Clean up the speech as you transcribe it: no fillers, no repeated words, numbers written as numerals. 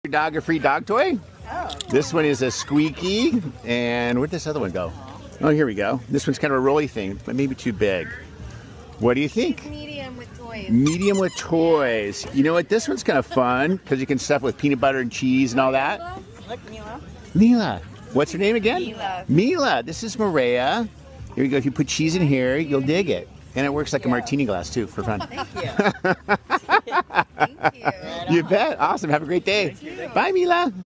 Your dog a free dog toy? Oh. This one is a squeaky, and where'd this other one go? Oh, here we go. This one's kind of a rolly thing, but maybe too big. What do you think? Medium with toys. Medium with toys. You know what? This one's kind of fun because you can stuff with peanut butter and cheese and all that. Look, Mila. Mila. What's her name again? Mila. Mila. This is Maria. Here you go. If you put cheese in here, you'll dig it. And it works like a martini glass, too, for fun. Thank you. Thank you. You bet. Awesome. Have a great day. Bye, Mila.